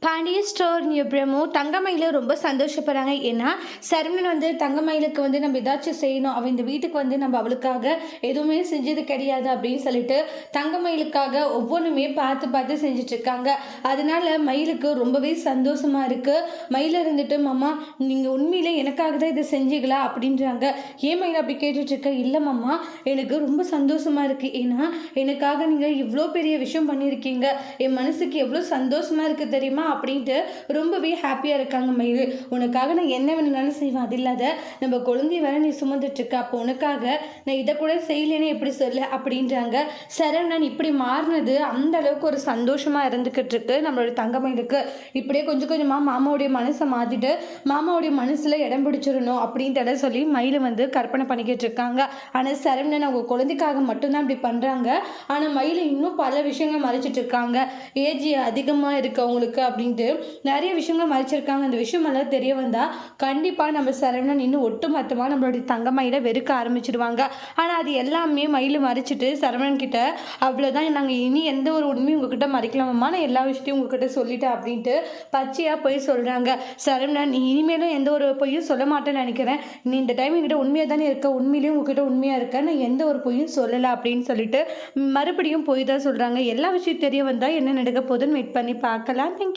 Pandya store new promo தங்கமயில ரொம்ப சந்தோஷப்படுறாங்க. ஏன்னா, சரவணன் வந்து தங்கமயிலுக்கு வந்து நம்ம ஏதாச்சும் செய்யணும். அவ இந்த வீட்டுக்கு வந்து நம்ம அவளுக்காக எதுவுமே செஞ்சது கிடையாது அப்படின்னு சொல்லிட்டு, தங்கமயிலுக்காக ஒவ்வொன்னுமே பார்த்து பார்த்து செஞ்சுட்ருக்காங்க. அதனால மயிலுக்கு ரொம்பவே சந்தோஷமா இருக்கு. மயில இருந்துட்டு, "மாமா நீங்க உண்மையிலே எனக்காக தான் இத செஞ்சீங்களா?" அப்படின்றாங்க. "ஏன் மயில் அப்படி கேட்டுட்ருக்க?" "இல்ல மாமா, எனக்கு ரொம்ப சந்தோஷமா இருக்கு. ஏன்னா, எனக்காக நீங்க இவ்ளோ பெரிய விஷயம் பண்ணியிருக்கீங்க. என் மனசுக்கு எவ்வளோ சந்தோஷமா இருக்கு தெரியுமா?" அப்படின்ட்டு ரொம்பவே ஹாப்பியாக இருக்காங்க மயிலு. "உனக்காக நான் என்ன வேணும்னாலும் செய்வேன். அது இல்லாத நம்ம குழந்தை வேற நீ சுமந்துட்டு இருக்க. அப்போ உனக்காக நான் இதை கூட செய்யலைன்னு எப்படி சொல்ல?" அப்படின்றாங்க. சரவணன் இப்படி மாறினது அந்த அளவுக்கு ஒரு சந்தோஷமா இருந்துகிட்டு இருக்கு நம்மளோட தங்கமயிலுக்கு. இப்படியே கொஞ்சம் கொஞ்சமா மாமாவுடைய மனசை மாத்திட்டு மாமாவுடைய மனசுல இடம் பிடிச்சிடணும் அப்படின்றத சொல்லி மயிலை வந்து கற்பனை பண்ணிக்கிட்டு இருக்காங்க. ஆனால் சரவணன் அவங்க குழந்தைக்காக மட்டும்தான் இப்படி பண்றாங்க. ஆனால் மயிலை இன்னும் பல விஷயங்கள் மறைச்சிட்டு இருக்காங்க. ஏஜ் அதிகமாக இருக்கு அவங்களுக்கு அப்படின்ட்டு நிறைய விஷயங்கள் மறைச்சிருக்காங்க. அந்த விஷயமெல்லாம் தெரிய வந்தால் கண்டிப்பாக நம்ம சரவணன் இன்னும் ஒட்டுமொத்தமாக நம்மளுடைய தங்கமயிலை வெறுக்க ஆரம்பிச்சிடுவாங்க. ஆனால் அது எல்லாமே மயில் மறைச்சிட்டு சரவணன் கிட்ட, "அவ்வளோதான், நாங்கள் இனி எந்த ஒரு உண்மையும் உங்ககிட்ட மறைக்கலாமா, நான் எல்லா விஷயத்தையும் உங்ககிட்ட சொல்லிட்டேன்" அப்படின்ட்டு பச்சையாக போய் சொல்கிறாங்க. சரவணன், "நீ இனிமேலும் எந்த ஒரு பொய்யும் சொல்ல மாட்டேன்னு நினைக்கிறேன். நீ இந்த டைம் என்கிட்ட உண்மையாக தானே இருக்க, உண்மையிலேயும் உங்ககிட்ட உண்மையாக இருக்க, நான் எந்த ஒரு பொய்யும் சொல்லலை" அப்படின்னு சொல்லிட்டு மறுபடியும் போய் தான் சொல்கிறாங்க. எல்லா விஷயம் தெரிய வந்தால் என்ன நடக்க போகுதுன்னு வெயிட் பண்ணி பார்க்கலாம். தேங்க்யூ.